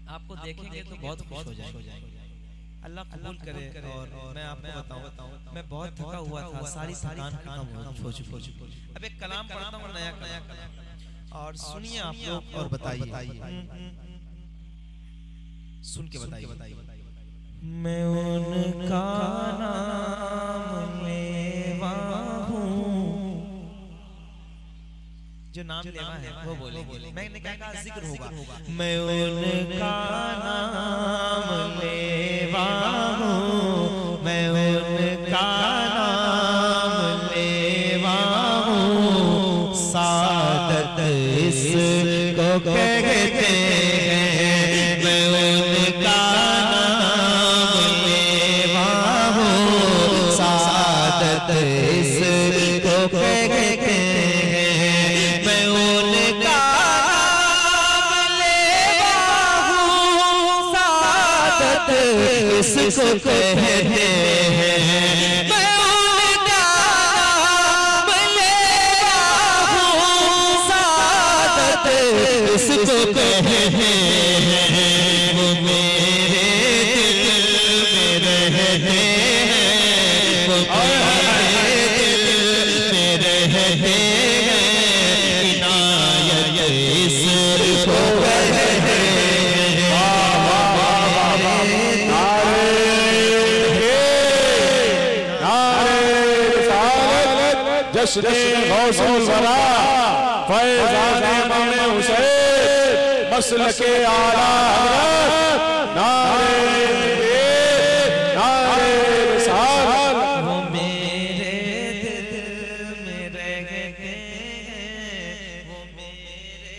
आपको देखेंगे तो बहुत खुश हो जाएंगे। अल्लाह कबूल करे। और मैं आपको बताऊं, मैं बहुत थका हुआ था, सारी थकान खत्म हो चुकी। अब एक कलाम पढ़ता हूँ, नया कलाम, और सुनिए आप लोग और बताइए, सुन के बताइए। मैं उनका नाम लेवा हूँ, जो नाम लेवा है वो बोलेंगे, मैंने क्या कहा, जिक्र होगा। मैं उनका नाम लेवा हूँ, मैं उनका नाम लेवा हूँ, सादत इसको कहते हैं। मैं उनका नाम लेवा हूँ, सादत इसको कहते हैं। इसको कहते हैं। मैं उनका नाम लेवा हूँ, सादत इसको कहते हैं। वो मेरे दिल में रहते हैं, वो मेरे दिल में रहते हैं, इनायत इसको कहते हैं। जश्न गौसुल वरा फैज़ाने इमाम हुसैन मसलके आला हज़रत नारे रिसालत। वो मेरे दिल में रहते हैं, वो मेरे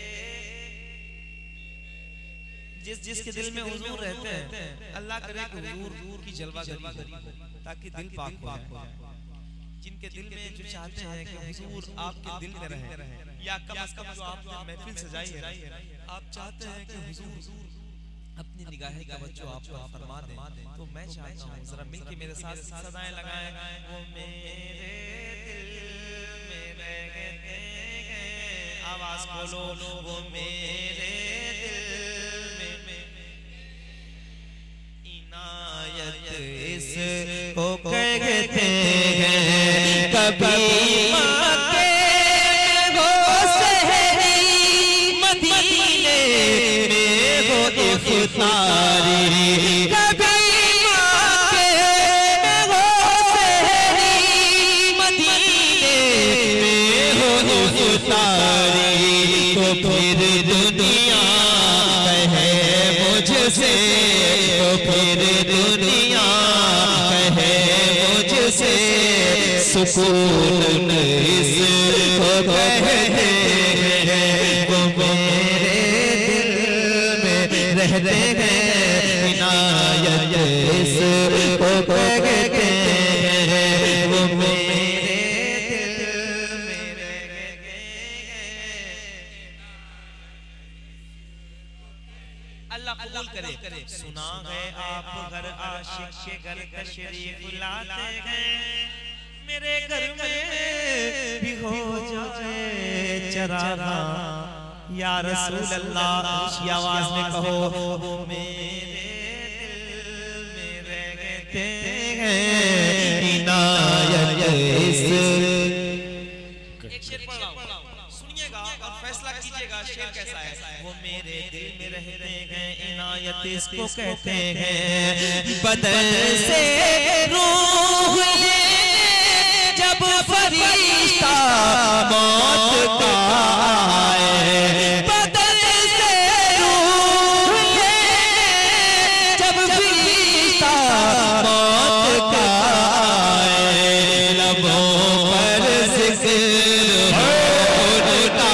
जिसके दिल में हुजूर रहते हैं, अल्लाह करे कि हुजूर की जलवा करी ताकि दिल पाक हो जाए। जिनके दिल में जो चाहते हैं कि हुजूर आपके दिल में रहे, या कम से कम जो आपने महफिल सजाई है, आप चाहते हैं कि हुजूर अपनी निगाहें तवज्जो आप पर फरमा दें, तो मैं चाहता हूँ जरा मिलके मेरे साथ सदाएं लगाएं। वो मेरे दिल में रहते हैं, आवाज बोलो, वो मेरे दिल में इनायत इसको कहते हैं। कभी मक्के हो सहरी, मदीने में हो इफ्तारी, कभी मक्के हो सहरी, मदीने में हो इफ्तारी, तो फिर दुनिया कहे मुझसे, तो फिर दुनिया कहे मुझसे, सुकून इसको कहते हैं। वो मेरे दिल में रहते हैं, इनायत इसको कहते हैं। वो मेरे दिल में रहते हैं। अल्लाह कबूल करे। सुना है आप घर आशिक के घर तशरीफ लाते हैं, मेरे घर में भी हो जाए चरागा, या रसूल अल्लाह, ये आवाज में कहो। वो मेरे दिल में रहते हैं, इनायत इस। एक शेर पढ़ रहा हूं, सुनिएगा और फैसला कीजिएगा शेर कैसा है। वो मेरे दिल में रहते हैं, इनायत इसको कहते हैं। बदन से रूह जब फरिश्ता मौत का आए, बदन से रूह जब फरिश्ता मौत का आए, लबों पर जिक्र होता,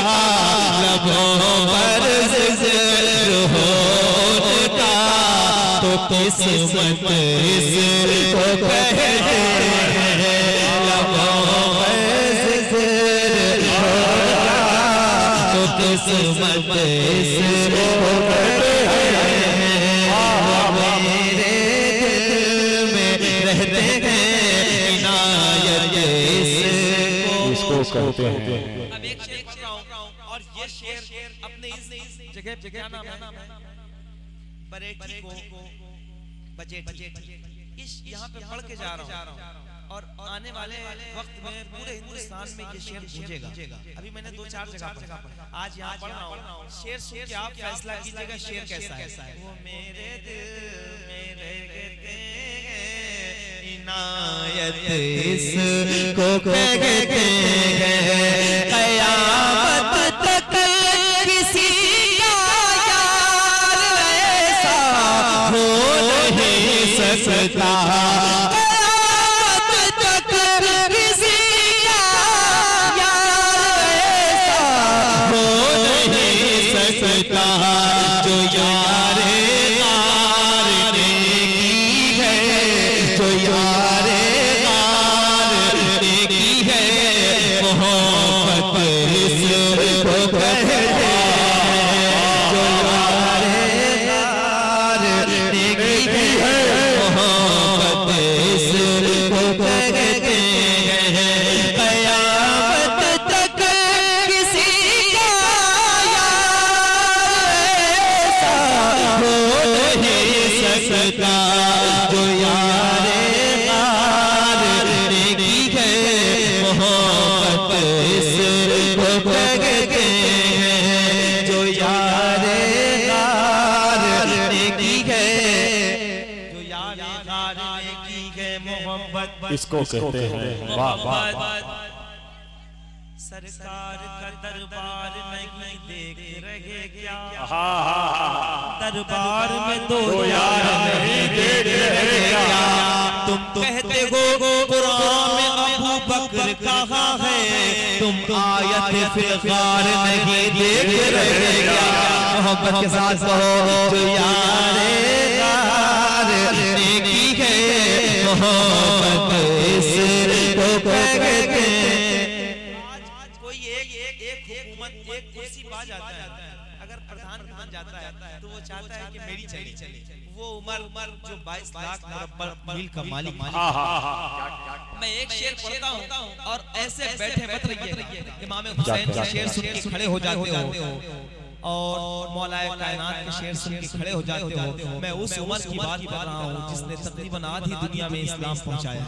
लबों पर जिक्र होता, तो किस्मत इसको कहते हैं। किस्मत इसको कहते हैं। मेरे दिल में रहते हैं, इनायत इसको कहते हैं। अब एक शेर पढ़ रहा हूं, और ये शेर अपने इस जगह क्या नाम है, बरेठी को बजेठी इस यहाँ पे पढ़ के जा रहा हूँ और आने वाले वक्त में पूरे हिंदुस्तान में ये शेर गूंजेगा। अभी मैंने 2-4 जगह पढ़ा, आज यहाँ पढ़ रहा हूँ। शेर सुन के आप फैसला कीजिएगा शेर कैसा है। वो मेरे दिल में रहते इनायत इसको कहते हैं, क़यामत तक किसी का यार ऐसा हो नहीं सकता। जो यारे यार ने की है, जो यारे यार ने की है, मोहब्बत इसको कहते हैं। जो यारे यार ने की है, मोहब्बत इसको कहते हैं। क़यामत तक किसी का सकता, जो यारे यार ने की है, मोहब्बत इसको कहते हैं। जो यारे यार ने की है, जो यारे यार ने की है, मोहब्बत इसको कहते हैं। वाह वाह वाह। सरकार का दरबार नहीं देख रहे क्या? दरबार में दो यार नहीं देख रहे क्या? तुम कहते हो कुरान में अबू बकर कहाँ है, तुम आयत फिलगार नहीं देख रहे क्या? मोहब्बत के साथ कहो, जो यारे यार ने की है, मोहब्बत इसको कहते हैं। एक कुर्सी पा जाता है, अगर प्रधान बन जाता है तो वो चाहता है कि मेरी चले। वो उमर जो 22 लाख मील का मालिक। मैं एक शेर पढ़ता हूँ और ऐसे बैठे मत रहिए। इमाम हुसैन के शेर सुन के खड़े हो जाते हो और मौलाए कायनात के शेर सुन के खड़े हो जाते हो। मैं उस उमर की बात कर रहा हूँ जिसने तकरीबन आधी दुनिया में इस्लाम पहुँचाया।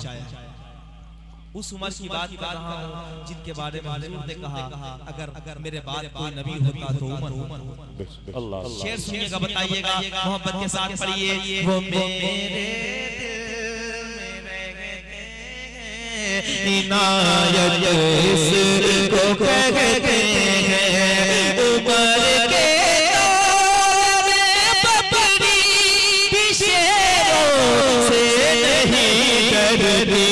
उस उमर की बात कर रहा हूँ जिनके बारे में हुजूर ने कहा, अगर मेरे बाद कोई नबी होता तो उमर होता। शेर सुनिएगा, बताइएगा, मोहब्बत के साथ पढ़िए। वो मेरे इनायत इसको कहते हैं, उमर के दौर में बबरी भी शेरों से नहीं डरती।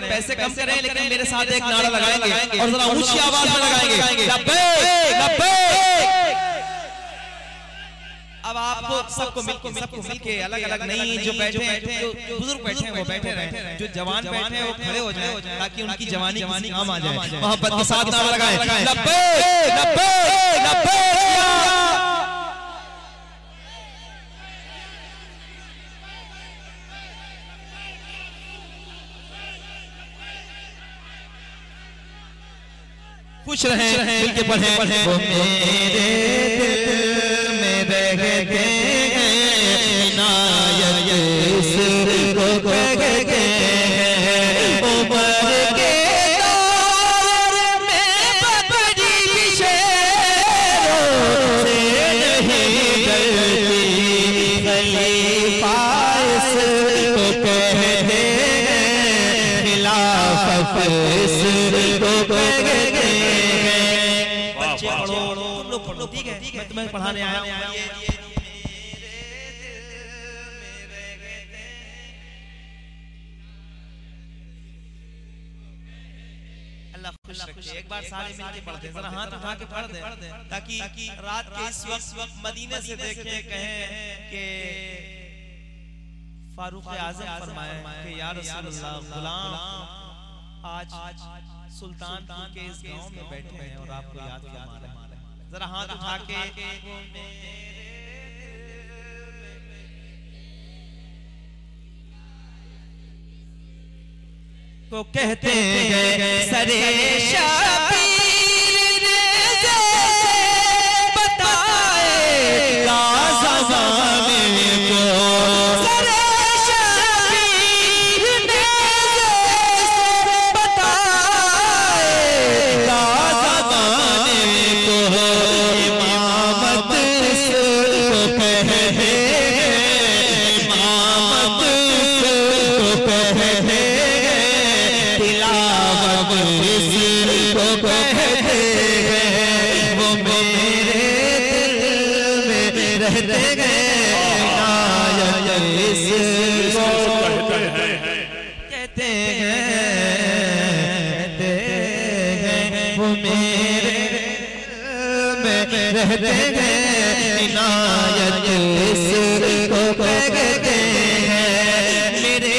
पैसे कम करें लेकिन मेरे साथ एक नारा लगाएंगे और जरा ऊंची आवाज में लगाएंगे, लब्बैक लब्बैक। अब आपको सबको मिलके अलग अलग नहीं, जो बैठे हैं, जो बुजुर्ग बैठे हैं वो बैठे रहे, जो जवान बैठे हैं वो खड़े हो जाए ताकि उनकी जवानी काम आ जाए। मोहब्बत के साथ नारा लगाएं, लब्बैक लब्बैक लब्बैक। खुश रहे मिलके पढ़े। वो मेरे दिल में रहते हैं, इनायत इसको कहते हैं, उमर के दौर में बबरी भी शेरों से नहीं डरती। खलीफा इसको कहते हैं, खिलाफत इसको कहते हैं। ठीक है, मैं तुम्हें पढ़ाने आया हूं। खुश रखे। एक बार सारे मिलके पढ़ दे, जरा हाथ उठा के पढ़ दे, ताकि रात के इस वक्त मदीने से देखें, कहें कि फारूक आज़म फरमाए कि या रसूलल्लाह, गुलाम आज सुल्तानपुर के इस गांव में बैठे हैं और आपको याद फरमा रहे हैं। जरा हाथ उठा के को कहते हैं सरे शबीर ने बताएगा ज़माने को, सरे शबीर ने बताएगा ज़माने को, इमामत को कहते हैं, इमामत को कहते हैं, तिलावत इसको कहते हैं, वो मेरे दिल में रहते हैं, इनायत इसको कहते हैं, वो मेरे दिल में रहते हैं, इनायत इसको कहते हैं, मेरे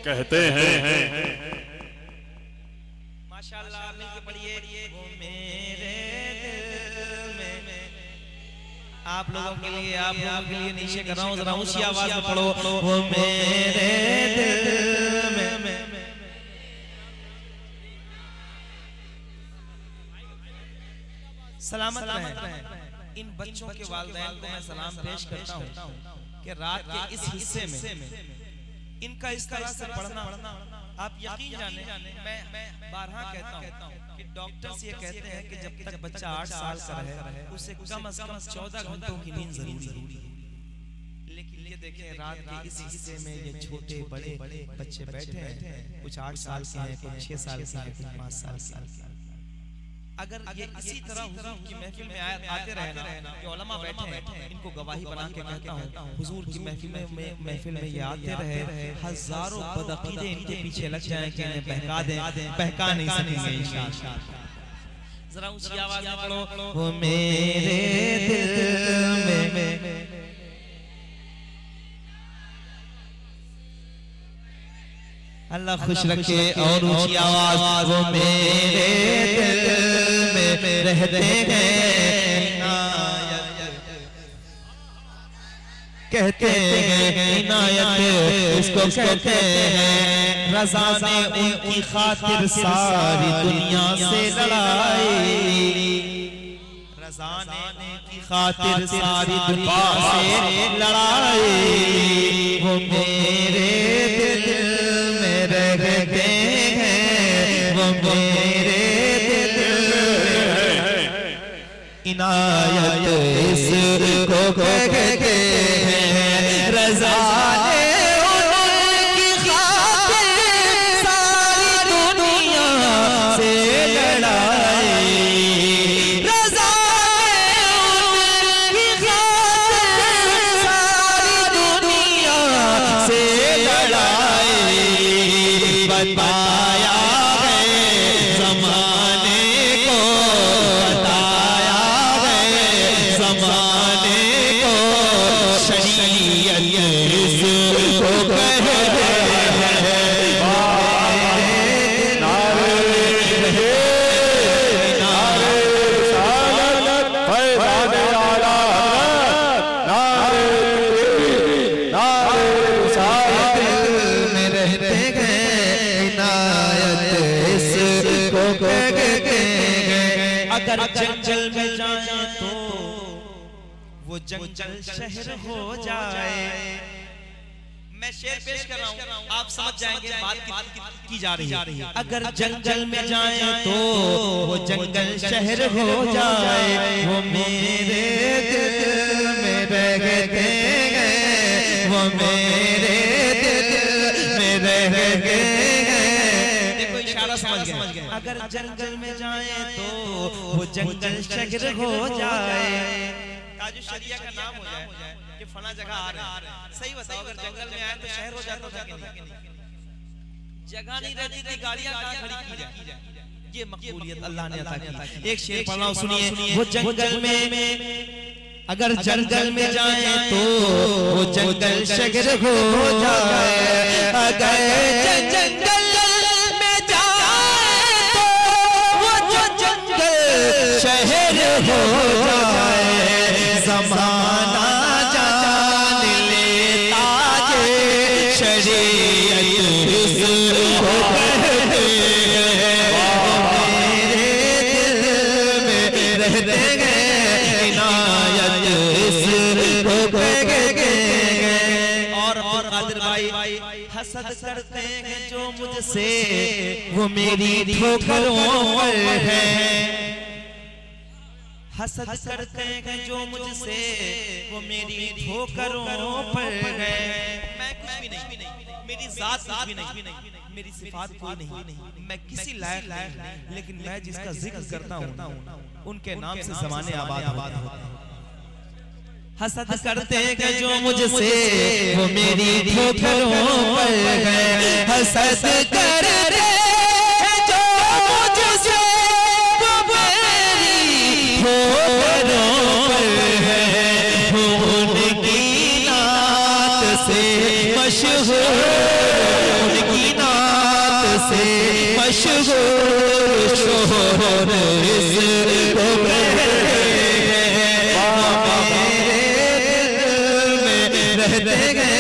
कहते हैं। माशाअल्लाह, मिलके पढ़िए, वो मेरे दिल में। आप लोगों के लिए नीचे कर रहा हूँ, जरा ऊंची आवाज में पढ़ो, वो मेरे दिल में। सलामत रहें। इन बच्चों के वालिदैन को मैं सलाम पेश करता हूँ कि रात के इस हिस्से में इनका इस तरह से पढ़ना, आप यकीन जाने, मैं बारहा कहता हूँ कि डॉक्टर्स ये कहते हैं कि जब तक बच्चा 8 साल का रहे उसे कम से कम 14 घंटों की नींद जरूरी है। लेकिन ये देखें, रात के इस हिस्से में ये छोटे बड़े बच्चे बैठे हैं, कुछ 8 साल के हैं, कुछ 6 साल के हैं, कुछ 5 साल के। अगर ये इसी तरह हुजूर की महफिल में आते रहे ना, कि उलमा बैठे हैं, इनको गवाही बना के कहता हूँ, हुजूर की महफिल में ये आते रहे, हजारों बदअकीदे इनके पीछे लग जाएं कि इन्हें बहका दें, बहका नहीं सकेंगे इंशाअल्लाह। जरा ऊंची आवाज में पढ़ो, वो मेरे दिल में। अल्लाह खुश रखे। और ऊंची आवाज, वो मेरे दिल में रहते हैं, कहते हैं, इनायत इसको कहते हैं, रज़ा ने उनकी खातिर सारी दुनिया से लड़ाई, रज़ा ने उनकी खातिर सारी दुनिया से लड़ाई, वो मेरे दिल में रहते हैं, वो मेरे दिल इनायत इसको कहते हैं, रज़ा ने उनकी खातिर सारी दुनिया से लड़ाई, रज़ा ने उनकी खातिर सारी दुनिया से लड़ाई, बताया है ज़माने को, बताया है ज़माने को, शरीयत इसको कहते हैं, अगर जंगल में जाए तो वो जंगल शहर हो जाए, मैं मैं शेर पेश कर रहा हूँ, आप समझ जाएंगे बात की जा रही है। अगर जंगल में जाए तो वो जंगल शहर हो जाए, वो मेरे दिल में रह गए, वो मेरे दिल में रह गए। देखो इशारा समझ गए। अगर जंगल में जाए तो वो जंगल शहर हो जाए, ताजु शरिया का नाम हो जाए कि फला जगह आ रहे हैं। सही बताओ, अगर जंगल में आए तो शहर हो जाता था कि नहीं? जगह नहीं रहती थी, गाड़ियां कहां खड़ी की जाए। ये मकबूलियत अल्लाह ने अता की। एक शेर पढ़ रहा हूं, सुनिए। वो जंगल में, अगर जंगल में जाए तो वो जंगल शहर हो जाए, अगर जंगल में जाए तो वो जंगल शहर हो जाए। ज़माना जान लेता जे शरीयत इसको कहते हैं, मेरे दिल में रहते गए, इनायत इसको कहते हैं। और कादिर भाई, हसद करते हैं जो मुझसे, वो मेरी ठोकरों पर है। हसद करते हैं जो मुझसे, वो मेरी ठोकरों पर है। मैं कुछ भी नहीं, मेरी जात कुछ भी नहीं, मेरी सिफात कोई नहीं, मैं किसी लायक नहीं, लेकिन मैं जिसका जिक्र करता हूँ उनके नाम से ज़माने आबाद होते हैं। हसद करते हैं जो मुझसे, वो मेरी ठोकरों पर है। हसद करते हैं जो मुझसे, वो मेरी ठोकरों पर है। उनकी नात से मशहूर, उनकी नात से मशहूर शोहर इसको कहते हैं। रहते गए,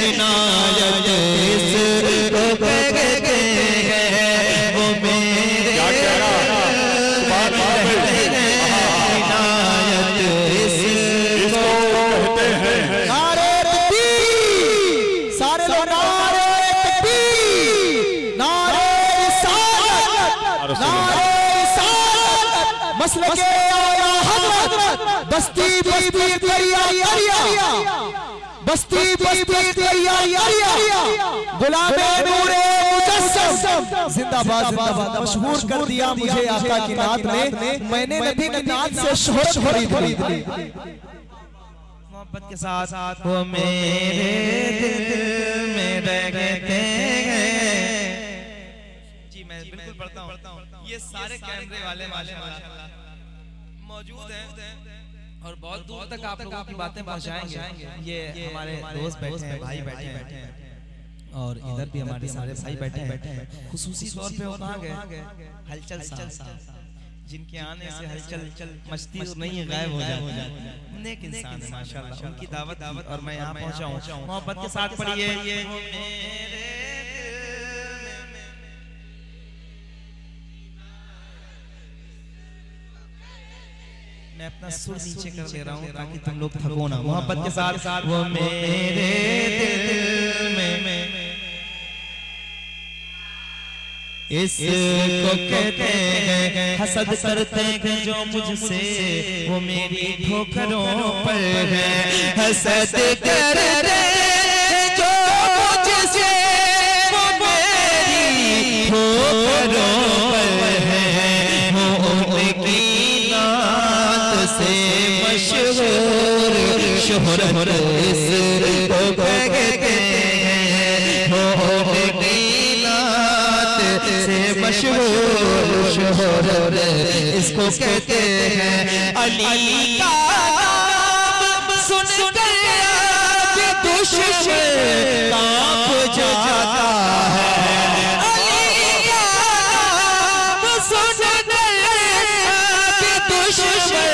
इनायत इसको कहते हैं, वो मेरे रहते गए, इनायत इसको कहते हैं। नारे तकबीर, सारे लोग नारे तकबीर, नारे रिसालत, नारे रिसालत, मसलके आला हज़रत, बस्ती बस्ती दरिया दरिया, बस्ती बस्ती दरिया दरिया, गुलामे नूरे मुजस्सम, जिंदाबाद जिंदाबाद। मशहूर कर दिया मुझे आका की नात ने, मैंने नबी की नात से शोहरत खरीद ली। मोहब्बत के साथ वो मेरे दिल में रह गए। जी मैं बिल्कुल पढ़ता हूँ। ये सारे कैमरे वाले माशाल्लाह मौजूद हैं और बहुत दूर तक आप लोगों की बातें पहुंचाएंगे। ये हमारे दोस्त बैठे हैं, भाई बैठे हैं, और इधर भी हमारे सारे भाई बैठे हैं। खुसूसी तौर पे वो कहाँ गए? हलचल साहब, जिनके आने से हलचल मस्ती नहीं गायब हो जाए। नेक इंसान है माशाल्लाह, उनकी दावत और मैं यहाँ पहुँचा हूँ। मोहब्बत के साथ पढ़िए। मैं अपना सुर नीचे कर ले रहा हूँ ताकि तुम लोग थको ना। मोहब्बत के साथ वो मेरे दिल में इसको कहते हैं। हसद करते हैं जो मुझसे, वो मेरी ठोकरों पर है। हसद करते हैं जो मुझसे, वो मेरी ठोकरों पर है। वो उनकी से मशहूर शोहरत इसको कहते हैं। हो उनकी नात से मशहूर शोहरत इसको कहते हैं। अली का नाम सुनकर दुश्मन कांप जाता है। अली का नाम सुनकर दुश्मन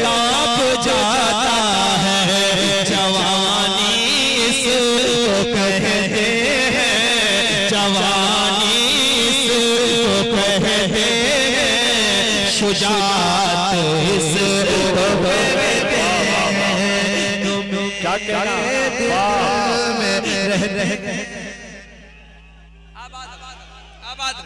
कांप जाता है। जवानी इसको कहते हैं, जवानी इसको कहते हैं। शुजाअत इसको कहते हैं। क्या कहना में रहते आबाद